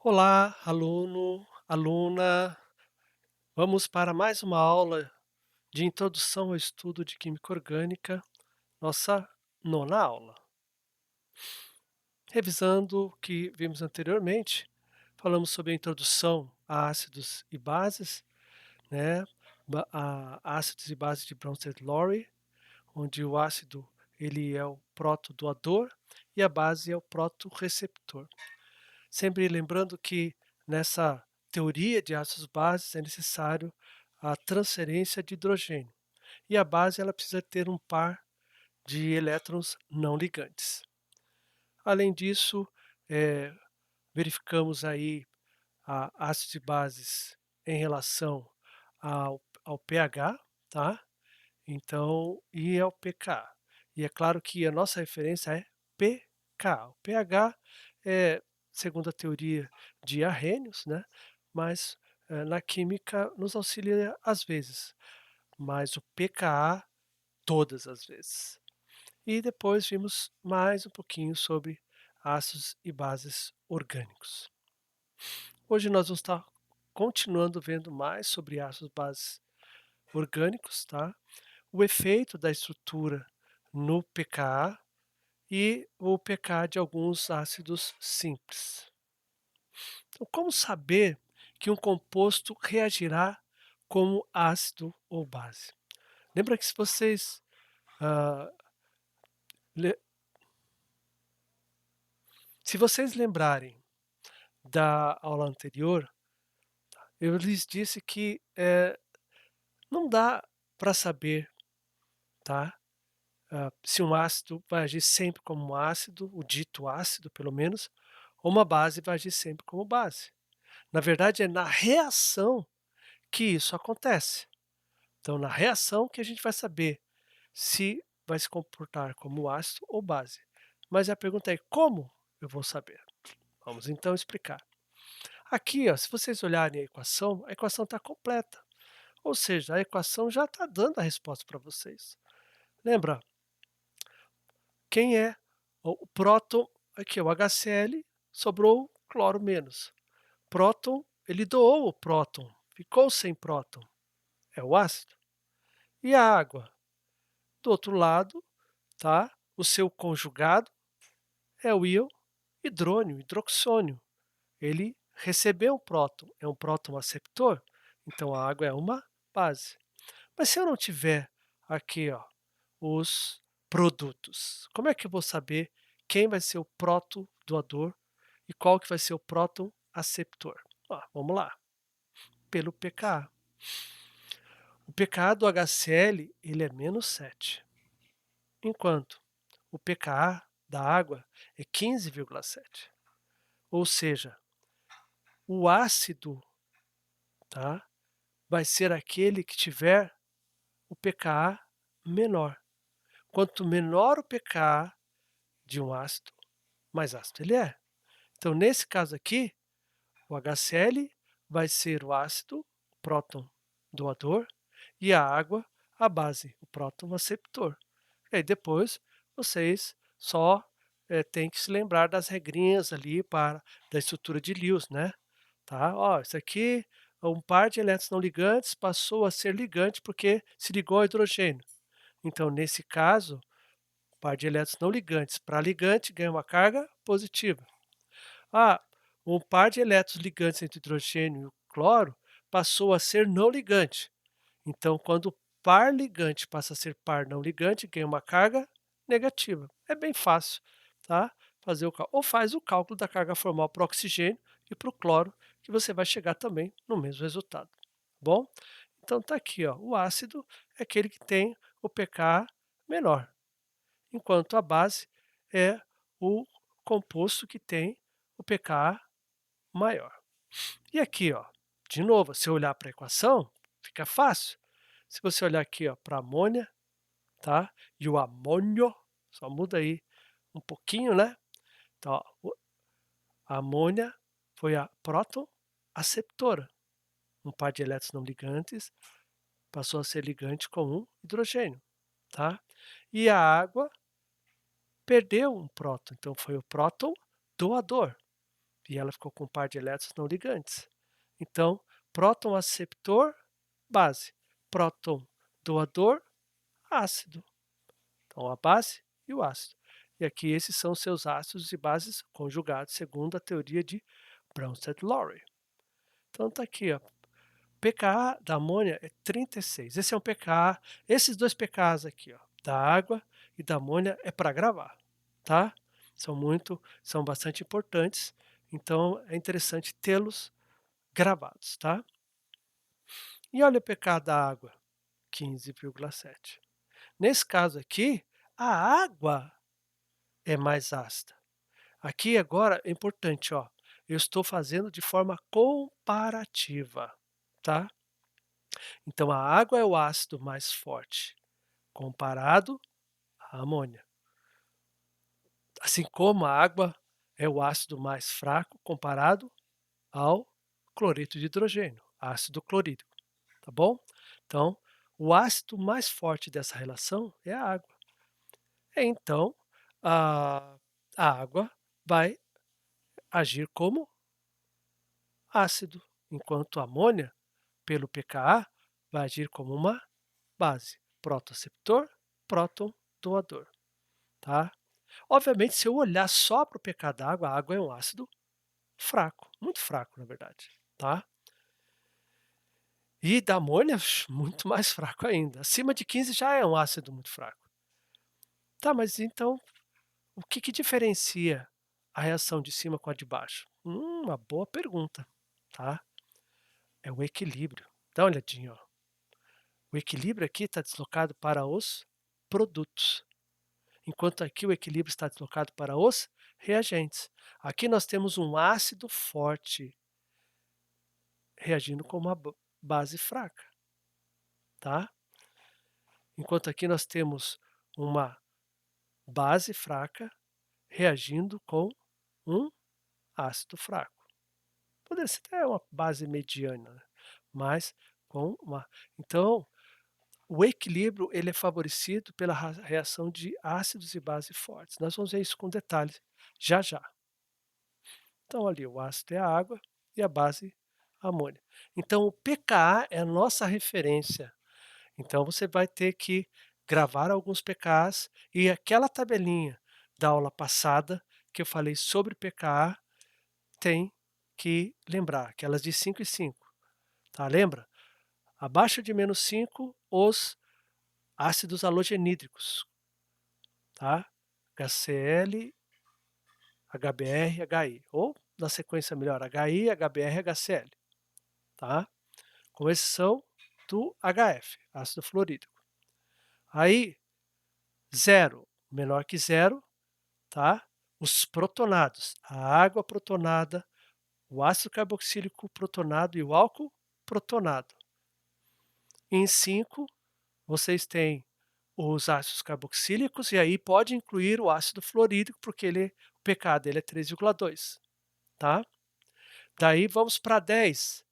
Olá, aluno, aluna. Vamos para mais uma aula de introdução ao estudo de química orgânica, nossa nona aula. Revisando o que vimos anteriormente, falamos sobre a introdução a ácidos e bases, né? A ácidos e bases de Bronsted-Lowry, onde o ácido ele é o protodoador e a base é o protorreceptor. Sempre lembrando que nessa teoria de ácidos bases é necessário a transferência de hidrogênio e a base ela precisa ter um par de elétrons não ligantes. Além disso, eh, verificamos aí a ácidos e bases em relação ao pH, tá? Então, e ao pK. E é claro que a nossa referência é pK. O pH é, segundo a teoria de Arrhenius, né, mas na química nos auxilia às vezes, mas o pKa todas as vezes. E depois vimos mais um pouquinho sobre ácidos e bases orgânicos. Hoje nós vamos estar continuando vendo mais sobre ácidos e bases orgânicos, tá? O efeito da estrutura no pKa e o pK de alguns ácidos simples. Então, como saber que um composto reagirá como ácido ou base? Lembra que se vocês ah, le- se vocês lembrarem da aula anterior, eu lhes disse que não dá para saber, tá? Se um ácido vai agir sempre como um ácido, o dito ácido pelo menos, ou uma base vai agir sempre como base. Na verdade, é na reação que isso acontece. Então, na reação que a gente vai saber se vai se comportar como ácido ou base. Mas a pergunta é como eu vou saber? Vamos então explicar. Aqui, ó, se vocês olharem a equação está completa. Ou seja, a equação já está dando a resposta para vocês. Lembra? Quem é o próton? Aqui, o HCl, sobrou o cloro menos. Próton, ele doou o próton, ficou sem próton. É o ácido. E a água? Do outro lado, tá? O seu conjugado é o íon hidrônio, hidroxônio. Ele recebeu um próton, é um próton aceptor, então a água é uma base. Mas se eu não tiver aqui, ó, os produtos, como é que eu vou saber quem vai ser o próton doador e qual que vai ser o próton aceptor? Ó, vamos lá, pelo pKa. O pKa do HCl ele é -7, enquanto o pKa da água é 15,7. Ou seja, o ácido, tá, vai ser aquele que tiver o pKa menor. Quanto menor o pKa de um ácido, mais ácido ele é. Então, nesse caso aqui, o HCl vai ser o ácido, o próton doador, e a água, a base, o próton aceptor. E aí depois vocês só têm que se lembrar das regrinhas ali da estrutura de Lewis, né? Tá? Ó, isso aqui, um par de elétrons não ligantes passou a ser ligante porque se ligou ao hidrogênio. Então, nesse caso, par de elétrons não ligantes para ligante ganha uma carga positiva. Ah, um par de elétrons ligantes entre o hidrogênio e o cloro passou a ser não ligante. Então, quando o par ligante passa a ser par não ligante, ganha uma carga negativa. É bem fácil, tá? Fazer o cálculo. Ou faz o cálculo da carga formal para o oxigênio e para o cloro, que você vai chegar também no mesmo resultado. Bom? Então tá aqui, ó. O ácido é aquele que tem o pK menor, enquanto a base é o composto que tem o pK maior. E aqui, ó, de novo, se eu olhar para a equação, fica fácil. Se você olhar aqui, ó, para amônia, tá? E o amônio, só muda aí um pouquinho, né? Então, ó, a amônia foi a próton aceptora. Um par de elétrons não ligantes passou a ser ligante com um hidrogênio, tá? E a água perdeu um próton, então foi o próton doador. e ela ficou com um par de elétrons não ligantes. Então, próton aceptor, base. Próton doador, ácido. Então, a base e o ácido. E aqui esses são os seus ácidos e bases conjugados, segundo a teoria de Bronsted-Lowry. Então, está aqui, ó. pKa da amônia é 36. Esse é um pKa. Esses dois pKas aqui, ó, da água e da amônia, é para gravar, tá? São bastante importantes. Então, é interessante tê-los gravados, tá? E olha o pK da água, 15,7. Nesse caso aqui, a água é mais ácida. Aqui agora é importante, ó, eu estou fazendo de forma comparativa, tá? Então a água é o ácido mais forte, comparado à amônia. Assim como a água é o ácido mais fraco comparado ao cloreto de hidrogênio, ácido clorídrico, tá bom? Então, o ácido mais forte dessa relação é a água. Então, a, a água vai agir como ácido, enquanto a amônia, pelo pKa, vai agir como uma base, próton-aceptor, próton doador, tá? Obviamente, se eu olhar só para o pK da água, a água é um ácido fraco, muito fraco, na verdade, tá? E da amônia, muito mais fraco ainda. Acima de 15 já é um ácido muito fraco. Tá, mas então, o que que diferencia a reação de cima com a de baixo? Uma boa pergunta, tá? É o equilíbrio. Dá uma olhadinha, ó. O equilíbrio aqui está deslocado para os produtos, enquanto aqui o equilíbrio está deslocado para os reagentes. Aqui nós temos um ácido forte reagindo com uma base fraca, tá? Enquanto aqui nós temos uma base fraca reagindo com um ácido fraco. Poderia ser até uma base mediana, né? Mas com uma. Então, o equilíbrio ele é favorecido pela reação de ácidos e bases fortes. Nós vamos ver isso com detalhes já já. Então, ali, o ácido é a água e a base a amônia. Então, o pKa é a nossa referência. Então, você vai ter que gravar alguns pKas e aquela tabelinha da aula passada que eu falei sobre pKa tem que lembrar, aquelas de 5 e 5, tá? Lembra? Abaixo de -5, os ácidos halogenídricos, tá? HCl, HBr, HI, ou na sequência melhor, HI, HBr, HCl, tá? Com exceção do HF, ácido fluorídrico. Aí, zero, menor que zero, tá? Os protonados, a água protonada, o ácido carboxílico protonado e o álcool protonado. Em 5, vocês têm os ácidos carboxílicos, e aí pode incluir o ácido fluorídrico, porque o pK dele é 3,2, tá? Daí vamos para 10,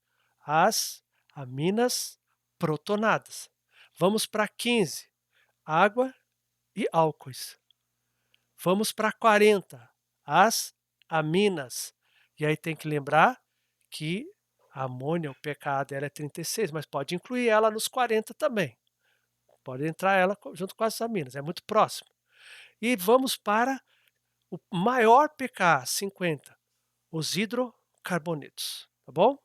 as aminas protonadas. Vamos para 15, água e álcoois. Vamos para 40, as aminas. E aí tem que lembrar que a amônia, o pKa dela é 36, mas pode incluir ela nos 40 também. Pode entrar ela junto com as aminas, é muito próximo. E vamos para o maior pK, 50, os hidrocarbonetos, tá bom?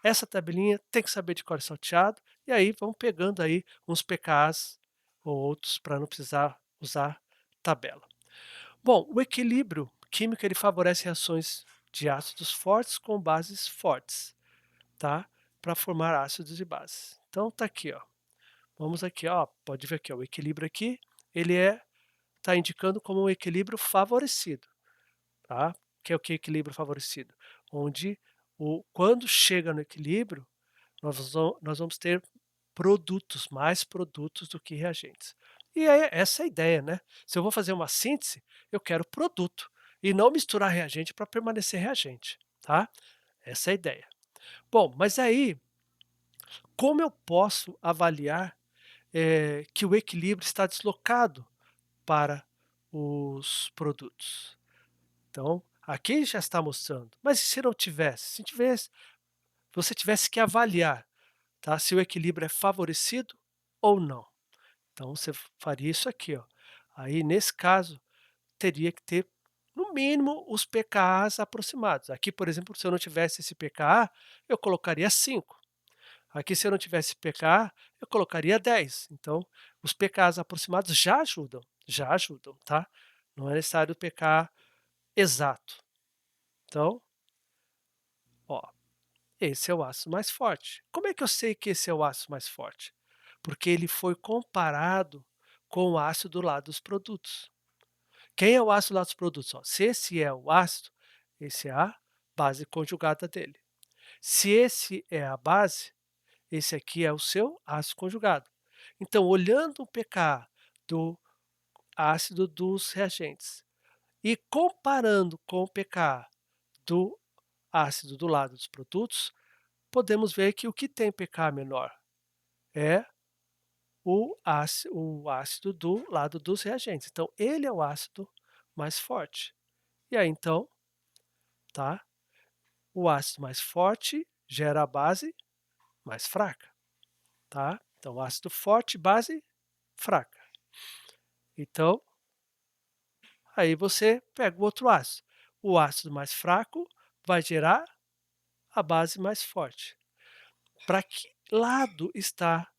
Essa tabelinha tem que saber de cor salteado, e aí vamos pegando aí uns pKs ou outros para não precisar usar tabela. Bom, o equilíbrio químico ele favorece reações de ácidos fortes com bases fortes, tá? Para formar ácidos e bases. Então tá aqui, ó. Vamos aqui, ó, pode ver aqui, ó, o equilíbrio aqui, ele está indicando como um equilíbrio favorecido, tá? Que é o que equilíbrio favorecido? Onde quando chega no equilíbrio, nós vamos ter produtos, mais produtos do que reagentes. E é essa é a ideia, né? Se eu vou fazer uma síntese, eu quero produto e não misturar reagente para permanecer reagente, tá? Essa é a ideia. Bom, mas aí, como eu posso avaliar que o equilíbrio está deslocado para os produtos? Então, Aqui já está mostrando, mas e se não tivesse? Se tivesse, você tivesse que avaliar, tá, se o equilíbrio é favorecido ou não. Então você faria isso aqui, ó. Aí nesse caso, teria que ter, no mínimo, os pKa's aproximados. Aqui, por exemplo, se eu não tivesse esse pKa, eu colocaria 5. Aqui, se eu não tivesse pKa, eu colocaria 10. Então, os pKa's aproximados já ajudam, tá? Não é necessário o pKa exato. Então, ó, esse é o ácido mais forte. Como é que eu sei que esse é o ácido mais forte? Porque ele foi comparado com o ácido do lado dos produtos. Quem é o ácido lá dos produtos? Ó, se esse é o ácido, esse é a base conjugada dele. Se esse é a base, esse aqui é o seu ácido conjugado. Então, olhando o pKa do ácido dos reagentes e comparando com o pKa do ácido do lado dos produtos, podemos ver que o que tem pKa menor é o ácido do lado dos reagentes. Então, ele é o ácido mais forte. E aí, então, tá? O ácido mais forte gera a base mais fraca, tá? Então, ácido forte, base fraca. Então, aí você pega o outro ácido. O ácido mais fraco vai gerar a base mais forte. Para que lado está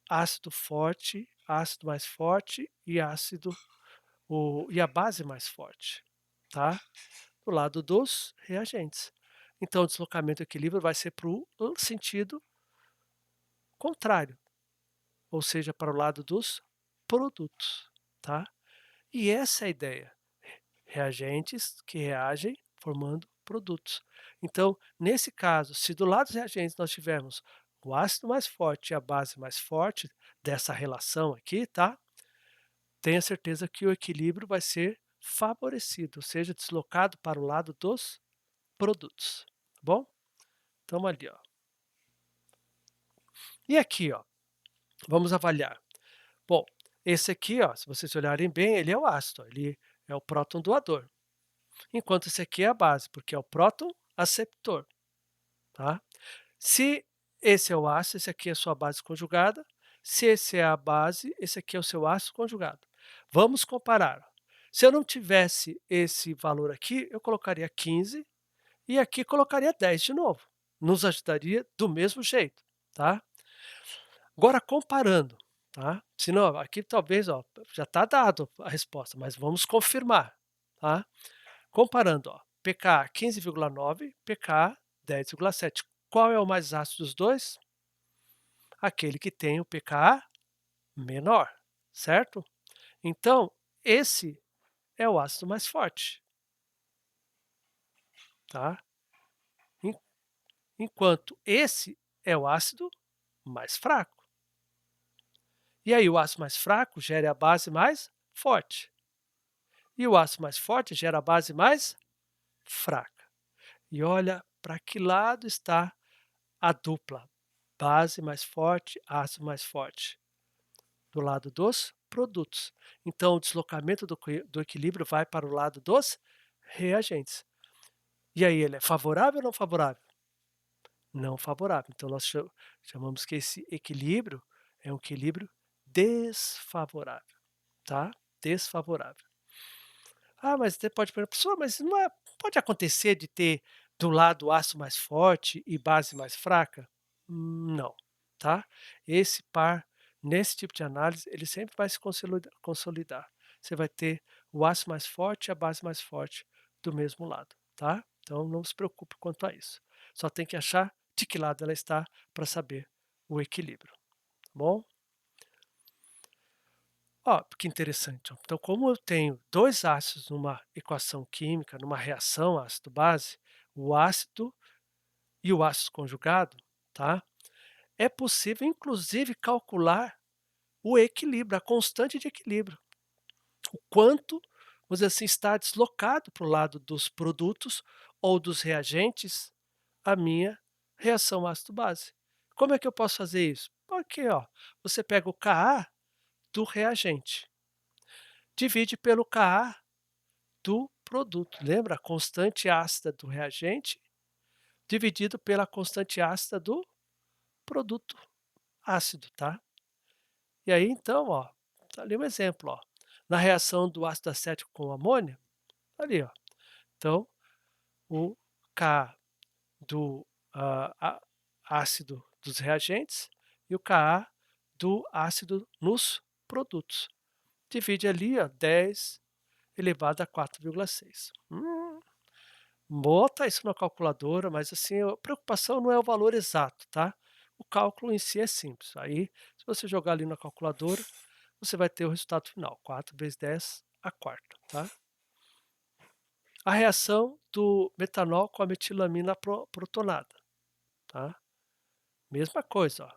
ácido forte, ácido mais forte e e a base mais forte, tá? Do lado dos reagentes. Então, o deslocamento do equilíbrio vai ser para o sentido contrário, ou seja, para o lado dos produtos, tá? E essa é a ideia. Reagentes que reagem formando produtos. Então, nesse caso, se do lado dos reagentes nós tivermos o ácido mais forte e a base mais forte dessa relação aqui, tá? Tenha certeza que o equilíbrio vai ser favorecido, ou seja, deslocado para o lado dos produtos, tá bom? Então ali, ó. E aqui, ó, vamos avaliar. Bom, esse aqui, ó, se vocês olharem bem, ele é o ácido, ele é o próton doador. Enquanto esse aqui é a base, porque é o próton aceptor, tá? Se esse é o ácido, esse aqui é a sua base conjugada. Se esse é a base, esse aqui é o seu ácido conjugado. Vamos comparar. Se eu não tivesse esse valor aqui, eu colocaria 15 e aqui colocaria 10 de novo. Nos ajudaria do mesmo jeito, tá? Agora comparando, tá? Senão, aqui talvez, ó, já está dado a resposta, mas vamos confirmar, tá? Comparando, ó, pKa 15,9, pKa 10,7. Qual é o mais ácido dos dois? Aquele que tem o pKa menor, certo? Então, esse é o ácido mais forte, tá? En- Enquanto esse é o ácido mais fraco. E aí o ácido mais fraco gera a base mais forte. E o ácido mais forte gera a base mais fraca. E olha para que lado está a dupla. Base mais forte, ácido mais forte. Do lado dos produtos. Então, o deslocamento do equilíbrio vai para o lado dos reagentes. E aí, ele é favorável ou não favorável? Não favorável. Então, nós chamamos que esse equilíbrio é um equilíbrio desfavorável, tá? Desfavorável. Ah, mas você pode perguntar, professor, mas não é, pode acontecer de ter do lado aço mais forte e base mais fraca? Não, tá? Esse par, nesse tipo de análise, ele sempre vai se consolidar. Você vai ter o aço mais forte e a base mais forte do mesmo lado, tá? Então não se preocupe quanto a isso. Só tem que achar de que lado ela está para saber o equilíbrio, tá bom? Ó, que interessante. Ó. Então, como eu tenho dois ácidos numa equação química, numa reação ácido-base, o ácido e o ácido conjugado, tá? É possível, inclusive, calcular o equilíbrio, a constante de equilíbrio. O quanto, vamos dizer assim, está deslocado para o lado dos produtos ou dos reagentes a minha reação ácido-base. Como é que eu posso fazer isso? Porque ó, você pega o Ka do reagente, divide pelo Ka do produto. Lembra? A constante ácida do reagente dividido pela constante ácida do produto ácido, tá? E aí então, ó, tá ali um exemplo, ó. Na reação do ácido acético com o amônia, tá ali, ó. Então, o Ka do ácido dos reagentes e o Ka do ácido nos produtos. Divide ali, ó, 10 elevado a 4,6. Bota isso na calculadora, mas assim, a preocupação não é o valor exato, tá? O cálculo em si é simples. Aí, se você jogar ali na calculadora, você vai ter o resultado final, 4 vezes 10 a quarta, tá? A reação do metanol com a metilamina protonada, tá? Mesma coisa, ó.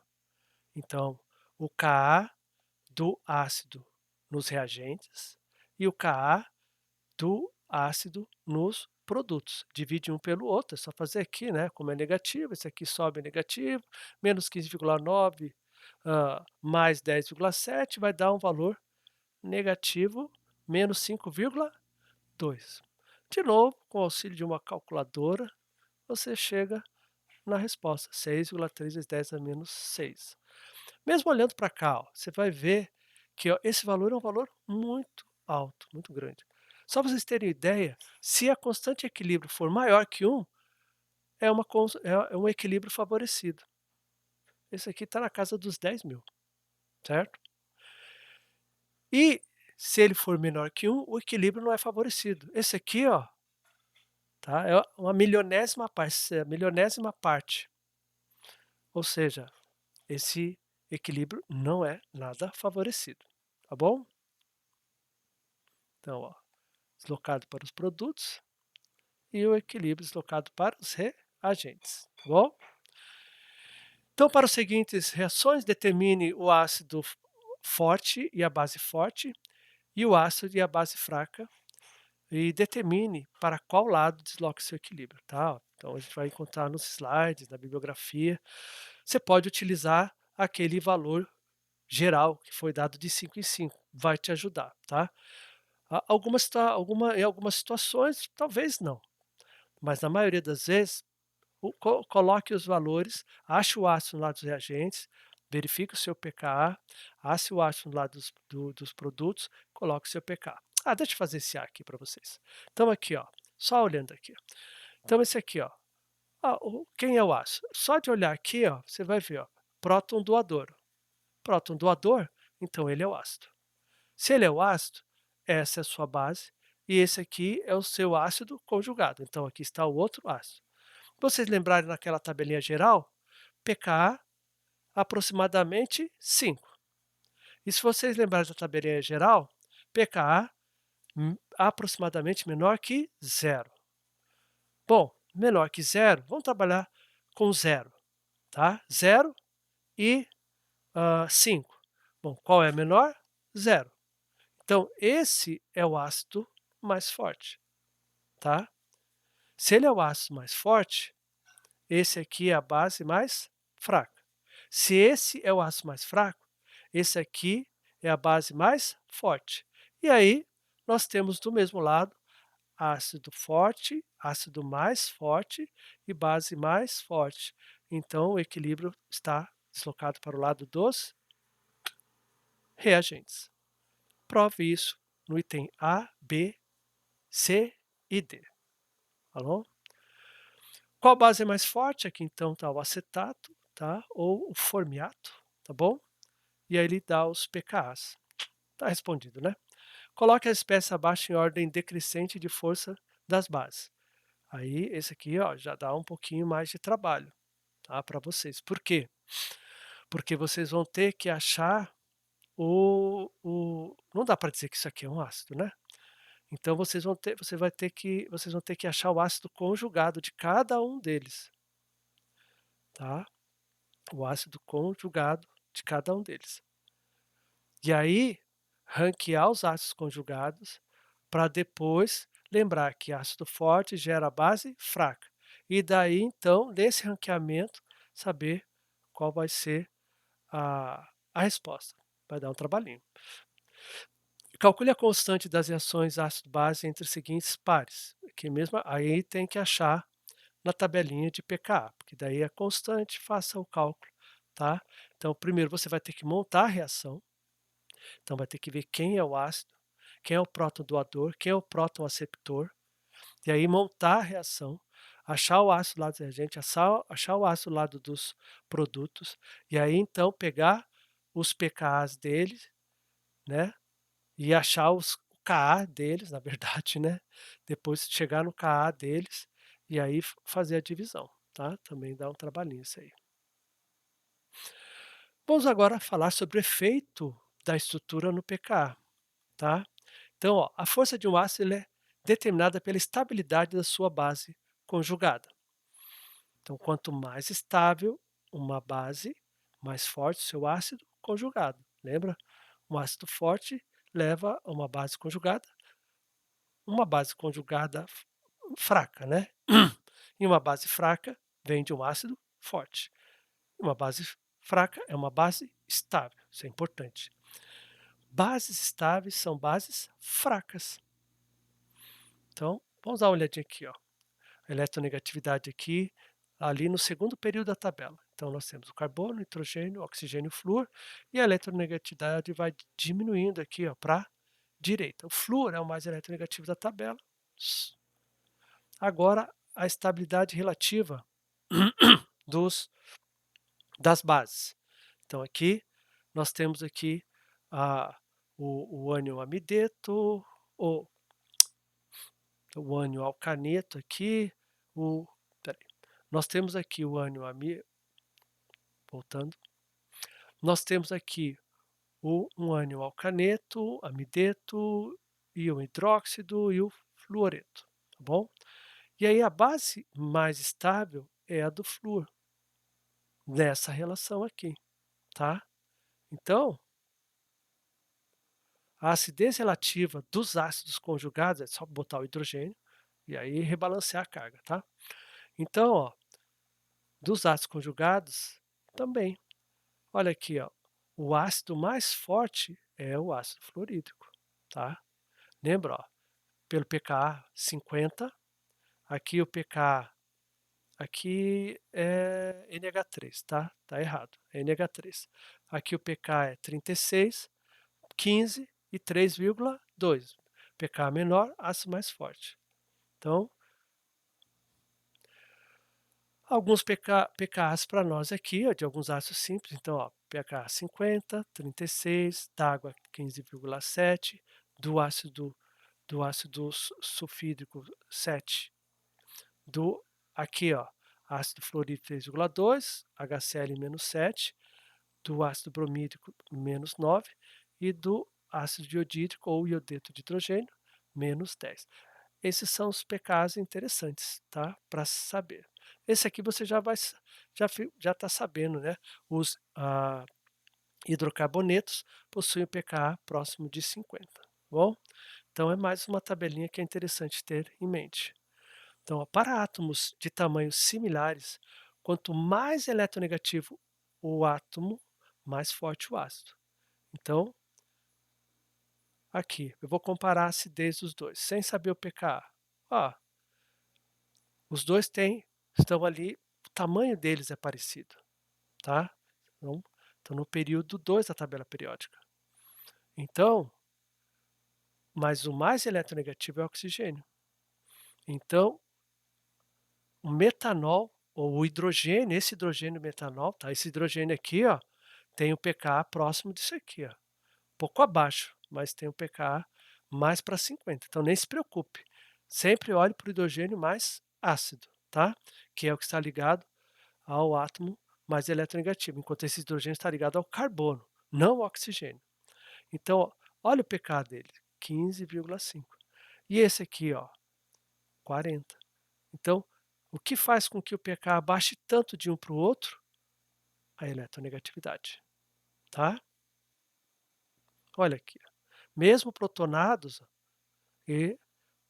Então, o Ka do ácido nos reagentes e o Ka do ácido nos produtos. Divide um pelo outro, é só fazer aqui, né? Como é negativo, esse aqui sobe negativo, menos 15,9 mais 10,7 vai dar um valor negativo, menos 5,2. De novo, com o auxílio de uma calculadora, você chega na resposta, 6,3 vezes 10 a menos 6. Mesmo olhando para cá, ó, você vai ver que ó, esse valor é um valor muito alto, muito grande. Só para vocês terem ideia, se a constante de equilíbrio for maior que 1, é um equilíbrio favorecido. Esse aqui está na casa dos 10.000, certo? E se ele for menor que 1, o equilíbrio não é favorecido. Esse aqui, ó, tá, é uma milionésima parte. Ou seja, esse equilíbrio não é nada favorecido, tá bom? Então, ó, deslocado para os produtos e o equilíbrio deslocado para os reagentes, tá bom? Então, para as seguintes reações, determine o ácido forte e a base forte e o ácido e a base fraca e determine para qual lado desloca seu equilíbrio, tá? Então, a gente vai encontrar nos slides, na bibliografia. Você pode utilizar aquele valor geral que foi dado de 5 em 5, vai te ajudar, tá? Em algumas situações, talvez não, mas na maioria das vezes, coloque os valores, ache o ácido no lado dos reagentes, verifique o seu pKa, ache o ácido no lado dos produtos, coloque o seu pKa. Deixa eu fazer esse A aqui para vocês. Então aqui, ó, só olhando aqui. Então esse aqui, ó, quem é o ácido? Só de olhar aqui, ó, você vai ver, ó, próton doador. Próton doador, então ele é o ácido. Se ele é o ácido, essa é a sua base e esse aqui é o seu ácido conjugado. Então aqui está o outro ácido. Vocês lembrarem naquela tabelinha geral, pKa aproximadamente 5. E se vocês lembrarem da tabelinha geral, pKa aproximadamente menor que zero. Bom, menor que zero, vamos trabalhar com zero, tá? Zero e 5. Bom, qual é menor? Zero. Então, esse é o ácido mais forte, tá? Se ele é o ácido mais forte, esse aqui é a base mais fraca. Se esse é o ácido mais fraco, esse aqui é a base mais forte. E aí, nós temos do mesmo lado ácido forte, ácido mais forte e base mais forte. Então, o equilíbrio está deslocado para o lado dos reagentes. Prove isso no item A, B, C e D. Tá bom? Qual base é mais forte? Aqui então está o acetato, tá? Ou o formiato, tá bom? E aí ele dá os pKas. Tá respondido, né? Coloque as espécies abaixo em ordem decrescente de força das bases. Aí esse aqui, ó, já dá um pouquinho mais de trabalho, tá? Para vocês. Por quê? Porque vocês vão ter que achar não dá para dizer que isso aqui é um ácido, né? Então vocês vão ter que achar o ácido conjugado de cada um deles, tá? O ácido conjugado de cada um deles. E aí, ranquear os ácidos conjugados para depois lembrar que ácido forte gera base fraca. E daí, então, nesse ranqueamento, saber qual vai ser a resposta. Vai dar um trabalhinho. Calcule a constante das reações ácido-base entre os seguintes pares, que mesmo aí tem que achar na tabelinha de pKa, porque daí é constante, faça o cálculo, tá? Então, primeiro você vai ter que montar a reação, então vai ter que ver quem é o ácido, quem é o próton doador, quem é o próton aceptor, e aí montar a reação, achar o ácido lado reagente, achar o ácido lado dos produtos, e aí então pegar os pKas deles, né? E achar o Ka deles, na verdade, né, depois chegar no Ka deles, e aí fazer a divisão, tá, também dá um trabalhinho isso aí. Vamos agora falar sobre o efeito da estrutura no pKa, tá. Então, ó, a força de um ácido ele é determinada pela estabilidade da sua base conjugada. Então, quanto mais estável uma base, mais forte o seu ácido conjugado. Lembra? Um ácido forte leva a uma base conjugada. Uma base conjugada fraca, né? E uma base fraca vem de um ácido forte. Uma base fraca é uma base estável, isso é importante. Bases estáveis são bases fracas. Então, vamos dar uma olhadinha aqui, ó. A eletronegatividade aqui, ali no segundo período da tabela. Então, nós temos o carbono, nitrogênio, oxigênio, flúor, e a eletronegatividade vai diminuindo aqui para a direita. O flúor é o mais eletronegativo da tabela. Agora, a estabilidade relativa dos, das bases. Então, aqui nós temos aqui a, o ânion amideto, o, o ânion alcaneto aqui, peraí, nós temos aqui o ânion amideto, voltando, nós temos aqui um ânion alcaneto, amideto, e o hidróxido e o fluoreto, tá bom? E aí a base mais estável é a do flúor, nessa relação aqui, tá? Então, a acidez relativa dos ácidos conjugados, é só botar o hidrogênio e aí rebalancear a carga, tá? Então, ó, dos ácidos conjugados também. Olha aqui, ó, o ácido mais forte é o ácido fluorídrico, tá? Lembra, ó, pelo pKa 50, aqui o pKa, aqui é NH3, tá? Tá errado, é NH3. Aqui o pK é 36, 15 e 3,2. pK menor, ácido mais forte. Então, alguns pKs para nós aqui, ó, de alguns ácidos simples. Então, ó, pH 50, 36, d'água 15,7, do ácido sulfídrico 7, do aqui, ó, ácido fluorídrico 3,2, HCl menos 7, do ácido bromídrico menos 9 e do ácido iodídrico ou iodeto de hidrogênio menos 10. Esses são os pKs interessantes, tá? Para saber. Esse aqui você já está sabendo, né? Os hidrocarbonetos possuem o pKa próximo de 50, tá bom? Então é mais uma tabelinha que é interessante ter em mente. Então, ó, para átomos de tamanhos similares, quanto mais eletronegativo o átomo, mais forte o ácido. Então, aqui, eu vou comparar a acidez dos dois, sem saber o pKa. Ó, os dois estão ali, o tamanho deles é parecido, tá? Então, estão no período 2 da tabela periódica. Então, mas o mais eletronegativo é o oxigênio. Então, o metanol, ou o hidrogênio, esse hidrogênio metanol, tá? Esse hidrogênio aqui, ó, tem o pKa próximo disso aqui, ó. Pouco abaixo, mas tem o pKa mais para 50. Então, nem se preocupe. Sempre olhe para o hidrogênio mais ácido, tá? Que é o que está ligado ao átomo mais eletronegativo, enquanto esse hidrogênio está ligado ao carbono, não ao oxigênio. Então, ó, olha o pK dele, 15,5. E esse aqui, ó, 40. Então, o que faz com que o pK baixe tanto de um para o outro? A eletronegatividade, tá? Olha aqui, ó. Mesmo protonados, e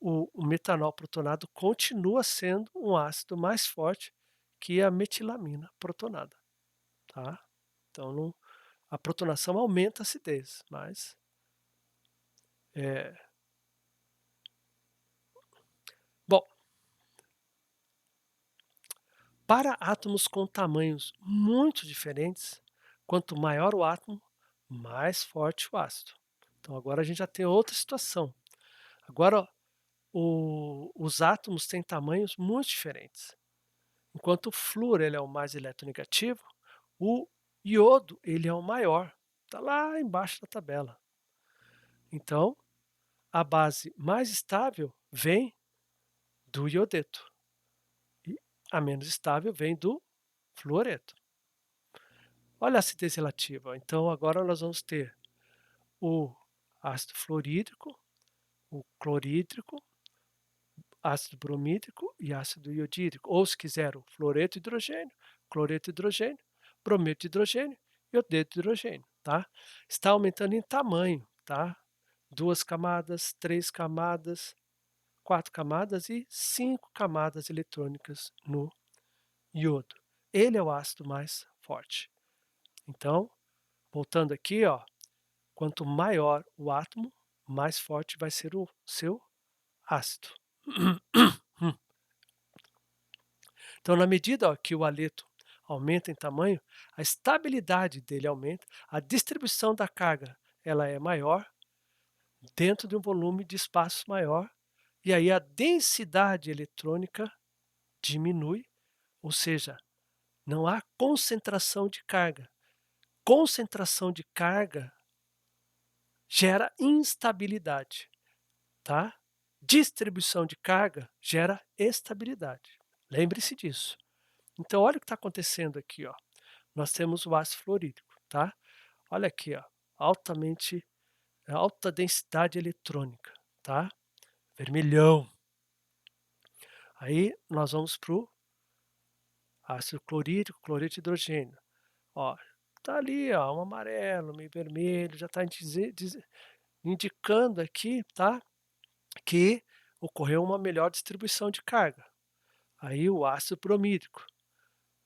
o metanol protonado continua sendo um ácido mais forte que a metilamina protonada, tá? Então, não, a protonação aumenta a acidez, mas Eh, bom, para átomos com tamanhos muito diferentes, quanto maior o átomo, mais forte o ácido. Então agora a gente já tem outra situação. Agora os átomos têm tamanhos muito diferentes. Enquanto o flúor ele é o mais eletronegativo, o iodo ele é o maior. Está lá embaixo da tabela. Então, a base mais estável vem do iodeto e a menos estável vem do fluoreto. Olha a acidez relativa. Então, agora nós vamos ter o ácido fluorídrico, o clorídrico, ácido bromídrico e ácido iodídrico. Ou, se quiser, o fluoreto de hidrogênio, cloreto de hidrogênio, brometo de hidrogênio e iodeto de hidrogênio. Tá? Está aumentando em tamanho. Tá? 2 camadas, 3 camadas, 4 camadas e 5 camadas eletrônicas no iodo. Ele é o ácido mais forte. Então, voltando aqui, ó, quanto maior o átomo, mais forte vai ser o seu ácido. Então, na medida ó, que o haleto aumenta em tamanho, a estabilidade dele aumenta, a distribuição da carga ela é maior dentro de um volume de espaço maior, e aí a densidade eletrônica diminui, ou seja, não há concentração de carga. Concentração de carga gera instabilidade, tá? Distribuição de carga gera estabilidade. Lembre-se disso. Então, olha o que está acontecendo aqui, ó. Nós temos o ácido fluorídrico, tá? Olha aqui, ó, altamente alta densidade eletrônica, tá? Vermelhão. Aí nós vamos para o ácido clorídrico, cloreto de hidrogênio. Ó, tá ali, ó, um amarelo, meio vermelho, já está indicando aqui, tá, que ocorreu uma melhor distribuição de carga. Aí o ácido bromídrico,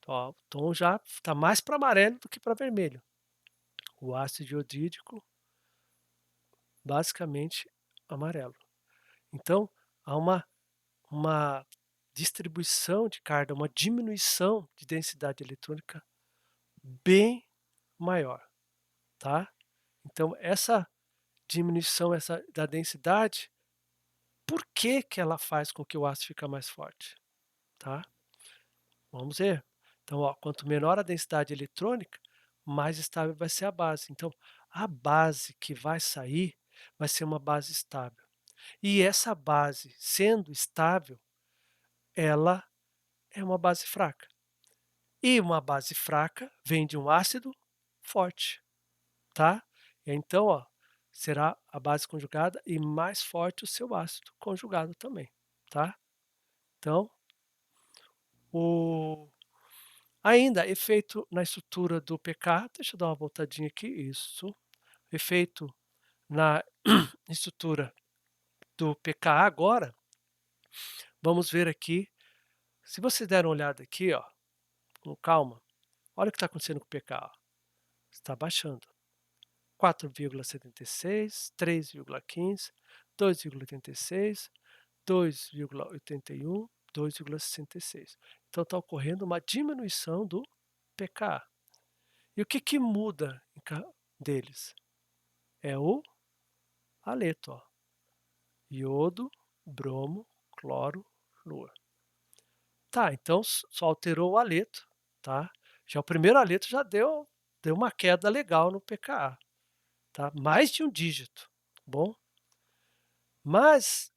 ó, o tom já está mais para amarelo do que para vermelho. O ácido iodídrico, basicamente amarelo. Então, há uma distribuição de carga, uma diminuição de densidade eletrônica bem maior, tá? Então, essa diminuição da densidade, por que que ela faz com que o ácido fique mais forte, tá? Vamos ver. Então, ó, quanto menor a densidade eletrônica, mais estável vai ser a base. Então, a base que vai sair vai ser uma base estável. E essa base, sendo estável, ela é uma base fraca. E uma base fraca vem de um ácido forte, tá? Então, ó, será a base conjugada e mais forte o seu ácido conjugado também, tá? Então, o ainda efeito na estrutura do pK, deixa eu dar uma voltadinha aqui, isso. Efeito na estrutura do pKa agora, vamos ver aqui, se vocês deram uma olhada aqui, ó, com calma, olha o que está acontecendo com o pKa, está baixando. 4,76, 3,15, 2,86, 2,81, 2,66. Então está ocorrendo uma diminuição do pKa. E o que que muda deles? É o haleto, ó. Iodo, bromo, cloro, flúor. Tá, então só alterou o haleto, tá? Já o primeiro haleto já deu uma queda legal no pKa, tá? Mais de um dígito, tá bom? Mas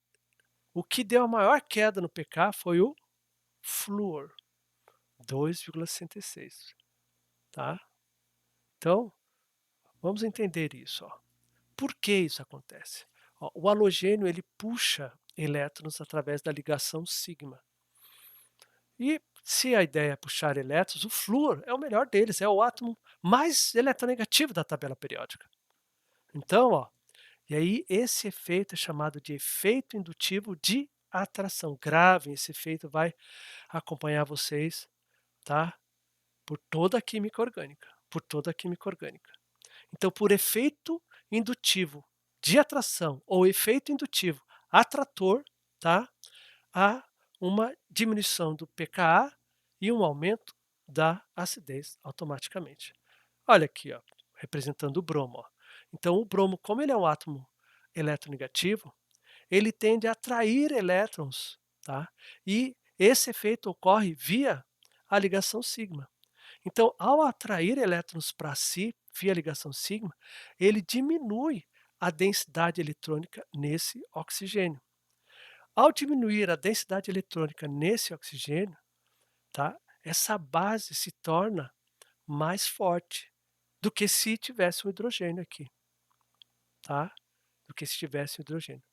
o que deu a maior queda no pK foi o flúor, 2,66, tá? Então, vamos entender isso, ó. Por que isso acontece? Ó, o halogênio ele puxa elétrons através da ligação sigma. E se a ideia é puxar elétrons, o flúor é o melhor deles, é o átomo mais eletronegativo da tabela periódica. Então, ó, e aí esse efeito é chamado de efeito indutivo de atração. Gravem, esse efeito vai acompanhar vocês, tá? Por toda a química orgânica, por toda a química orgânica. Então, por efeito indutivo de atração ou efeito indutivo atrator, tá, há uma diminuição do pKa e um aumento da acidez automaticamente. Olha aqui, ó, representando o bromo, ó. Então o bromo, como ele é um átomo eletronegativo, ele tende a atrair elétrons, tá? E esse efeito ocorre via a ligação sigma. Então, ao atrair elétrons para si, via ligação sigma, ele diminui a densidade eletrônica nesse oxigênio. Ao diminuir a densidade eletrônica nesse oxigênio, tá? Essa base se torna mais forte do que se tivesse um hidrogênio aqui, tá? Do que se tivesse um hidrogênio.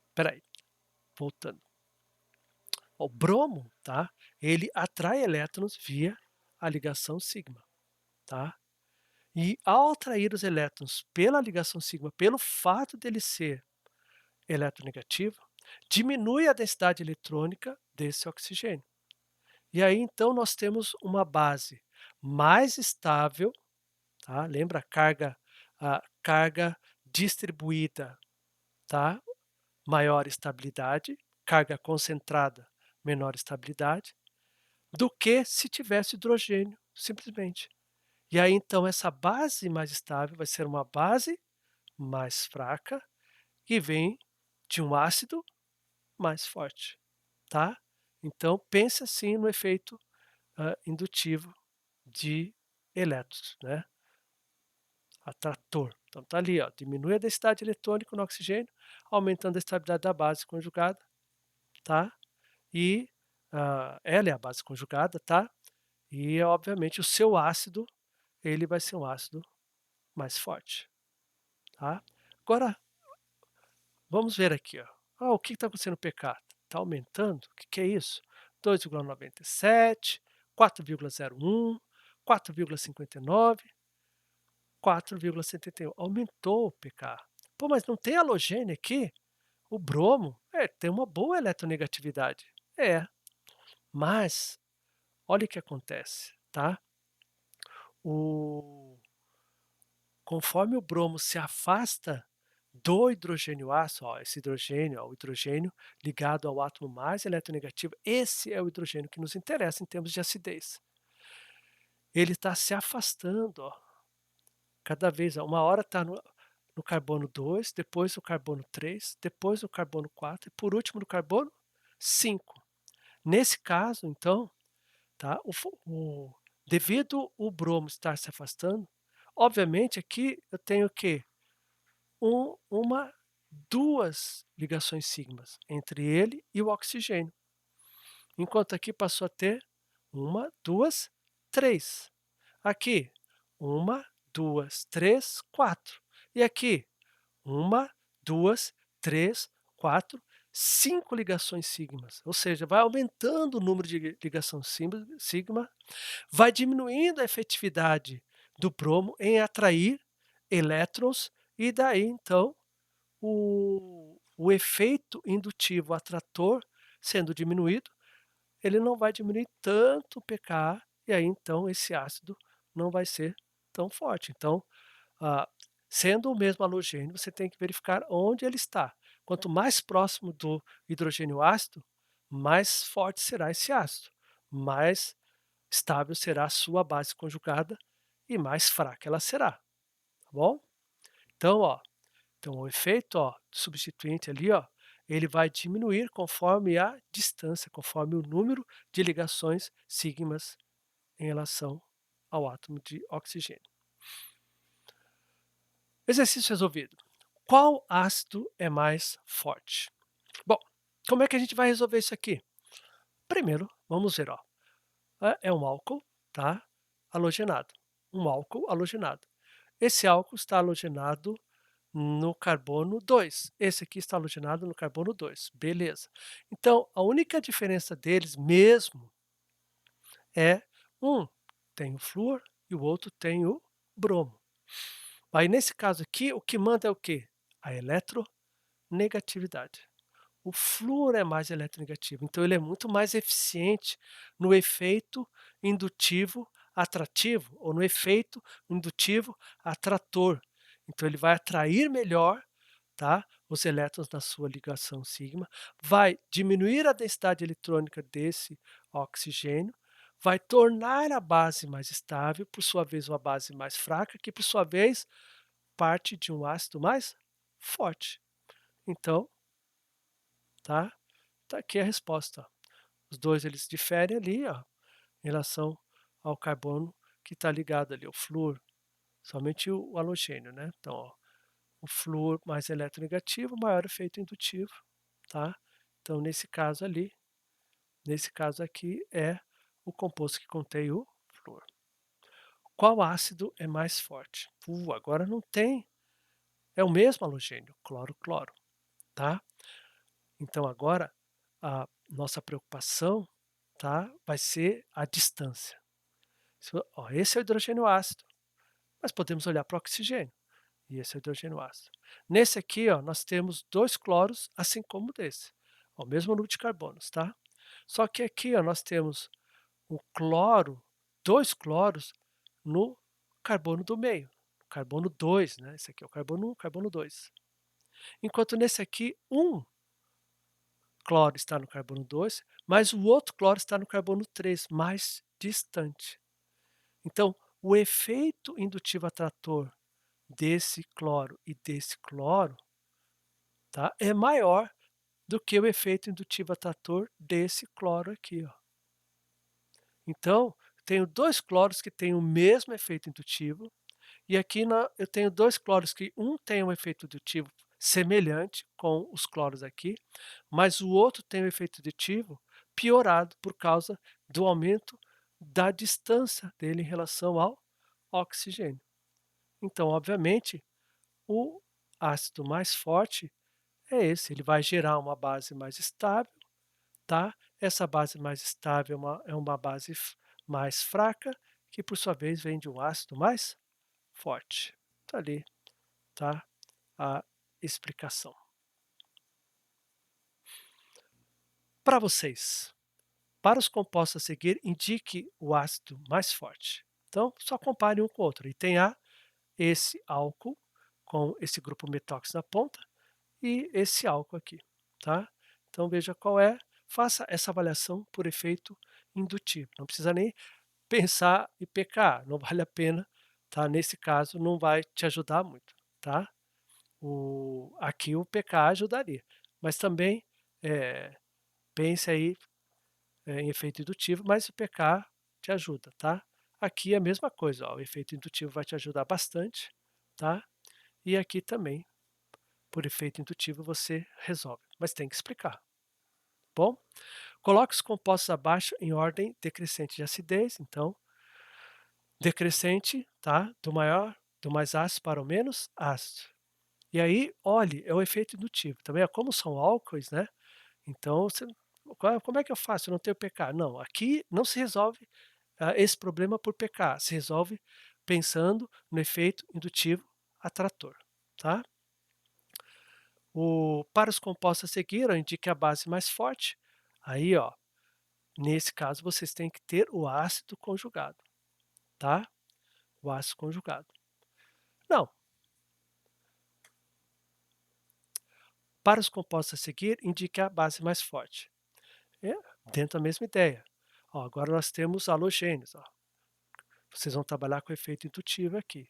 Espera aí, voltando. O bromo, tá? Ele atrai elétrons via a ligação sigma, tá? E ao atrair os elétrons pela ligação sigma, pelo fato dele ser eletronegativo, diminui a densidade eletrônica desse oxigênio. E aí então nós temos uma base mais estável, tá? Lembra a carga distribuída, tá? Maior estabilidade, carga concentrada, menor estabilidade, do que se tivesse hidrogênio, simplesmente. E aí então essa base mais estável vai ser uma base mais fraca que vem de um ácido mais forte, tá? Então pense assim no efeito indutivo de elétrons, né? Atrator. Então tá ali, ó, diminui a densidade eletrônica no oxigênio, aumentando a estabilidade da base conjugada, tá? E ela é a base conjugada, tá? E obviamente o seu ácido, ele vai ser um ácido mais forte, tá? Agora vamos ver aqui, ó. O que está acontecendo no pK? Está aumentando? O que que é isso? 2,97, 4,01, 4,59, 4,71. Aumentou o pK. Pô, mas não tem halogênio aqui? O bromo, tem uma boa eletronegatividade. É, mas olha o que acontece, tá? O Conforme o bromo se afasta do hidrogênio ácido, ó, esse hidrogênio, ó, o hidrogênio ligado ao átomo mais eletronegativo, esse é o hidrogênio que nos interessa em termos de acidez. Ele está se afastando, ó, cada vez, ó, uma hora está no carbono 2, depois no carbono 3, depois no carbono 4 e por último no carbono 5. Nesse caso, então, tá, devido o bromo estar se afastando, obviamente aqui eu tenho o quê? Uma, duas ligações sigmas entre ele e o oxigênio, enquanto aqui passou a ter uma, duas, três. Aqui, uma, duas, três, quatro. E aqui, uma, duas, três, quatro, cinco ligações sigmas. Ou seja, vai aumentando o número de ligação sigma, vai diminuindo a efetividade do bromo em atrair elétrons, e daí então o efeito indutivo atrator sendo diminuído, ele não vai diminuir tanto o pKa, e aí então esse ácido não vai ser tão forte. Então, ah, sendo o mesmo halogênio, você tem que verificar onde ele está. Quanto mais próximo do hidrogênio ácido, mais forte será esse ácido, mais estável será a sua base conjugada e mais fraca ela será, tá bom? Então, ó, então o efeito, ó, substituinte ali, ó, ele vai diminuir conforme a distância, conforme o número de ligações sigmas em relação ao átomo de oxigênio. Exercício resolvido. Qual ácido é mais forte? Bom, como é que a gente vai resolver isso aqui? Primeiro, vamos ver, ó. É um álcool, tá? Halogenado. Um álcool halogenado. Esse álcool está halogenado no carbono 2. Esse aqui está halogenado no carbono 2. Beleza. Então, a única diferença deles mesmo é um tem o flúor e o outro tem o bromo. Aí, nesse caso aqui, o que manda é o quê? A eletronegatividade. O flúor é mais eletronegativo, então ele é muito mais eficiente no efeito indutivo atrativo ou no efeito indutivo atrator. Então ele vai atrair melhor, tá, os elétrons na sua ligação sigma, vai diminuir a densidade eletrônica desse oxigênio, vai tornar a base mais estável, por sua vez uma base mais fraca, que por sua vez parte de um ácido mais forte. Então, tá, tá aqui a resposta. Os dois eles diferem ali, ó, em relação ao carbono que está ligado ali, o flúor, somente o halogênio, né? Então, ó, o flúor mais eletronegativo, maior efeito indutivo, tá? Então, nesse caso ali, nesse caso aqui, é o composto que contém o flúor. Qual ácido é mais forte? Agora não tem. É o mesmo halogênio, cloro, cloro, tá? Então agora a nossa preocupação, tá, vai ser a distância. Ó, esse é o hidrogênio ácido, mas podemos olhar para o oxigênio, e esse é o hidrogênio ácido. Nesse aqui, ó, nós temos 2 cloros, assim como desse, ó, o mesmo número de carbonos, tá? Só que aqui, ó, nós temos o cloro, 2 cloros no carbono do meio, carbono 2, né? Esse aqui é o carbono 1, carbono 2. Enquanto nesse aqui, um cloro está no carbono 2, mas o outro cloro está no carbono 3, mais distante. Então, o efeito indutivo atrator desse cloro e desse cloro, tá, é maior do que o efeito indutivo atrator desse cloro aqui, ó. Então, tenho 2 cloros que têm o mesmo efeito indutivo, e aqui eu tenho 2 cloros que um tem um efeito indutivo semelhante com os cloros aqui, mas o outro tem um efeito aditivo piorado por causa do aumento da distância dele em relação ao oxigênio. Então, obviamente, o ácido mais forte é esse, ele vai gerar uma base mais estável, tá? Essa base mais estável é uma base mais fraca, que por sua vez vem de um ácido mais forte. Tá ali, tá? A explicação. Para vocês, para os compostos a seguir, indique o ácido mais forte. Então, só compare um com o outro. E tem esse álcool com esse grupo metóxico na ponta e esse álcool aqui, tá? Então, veja qual é, faça essa avaliação por efeito indutivo. Não precisa nem pensar e pecar, não vale a pena, tá? Nesse caso, não vai te ajudar muito, tá? Aqui o pK ajudaria, mas também pense aí em efeito indutivo, mas o pK te ajuda, tá? Aqui é a mesma coisa, ó, o efeito indutivo vai te ajudar bastante, tá? E aqui também, por efeito indutivo, você resolve, mas tem que explicar. Bom, coloque os compostos abaixo em ordem decrescente de acidez, então, decrescente, tá? Do mais ácido para o menos ácido. E aí, olhe, é o efeito indutivo. Também, como são álcoois, né? Então, como é que eu faço? Eu não tenho pK. Não, aqui não se resolve esse problema por pK, se resolve pensando no efeito indutivo atrator, tá? Para os compostos a seguir, eu indique a base mais forte. Aí, ó, nesse caso, vocês têm que ter o ácido conjugado, tá? O ácido conjugado. Não, para os compostos a seguir, indique a base mais forte. É, dentro da mesma ideia. Ó, agora nós temos halogênios. Ó. Vocês vão trabalhar com efeito indutivo aqui.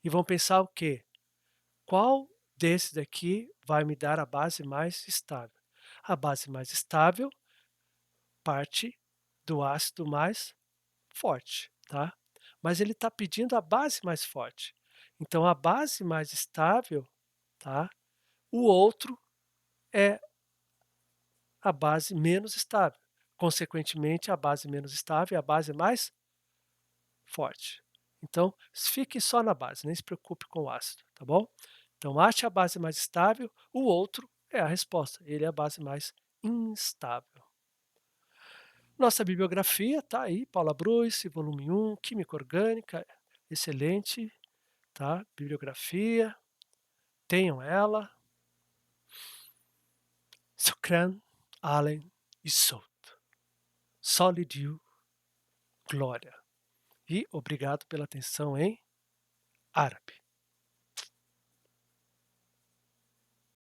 E vão pensar o quê? Qual desses daqui vai me dar a base mais estável? A base mais estável parte do ácido mais forte, tá? Mas ele está pedindo a base mais forte. Então, a base mais estável, tá? O outro é a base menos estável. Consequentemente, a base menos estável é a base mais forte. Então, fique só na base, nem se preocupe com o ácido, tá bom? Então, ache a base mais estável, o outro é a resposta, ele é a base mais instável. Nossa bibliografia tá aí, Paula Bruce, volume 1, Química Orgânica, excelente, tá? Bibliografia, tenham ela. Shukran, Allen e Souto. Solidiu, Glória. E obrigado pela atenção em árabe.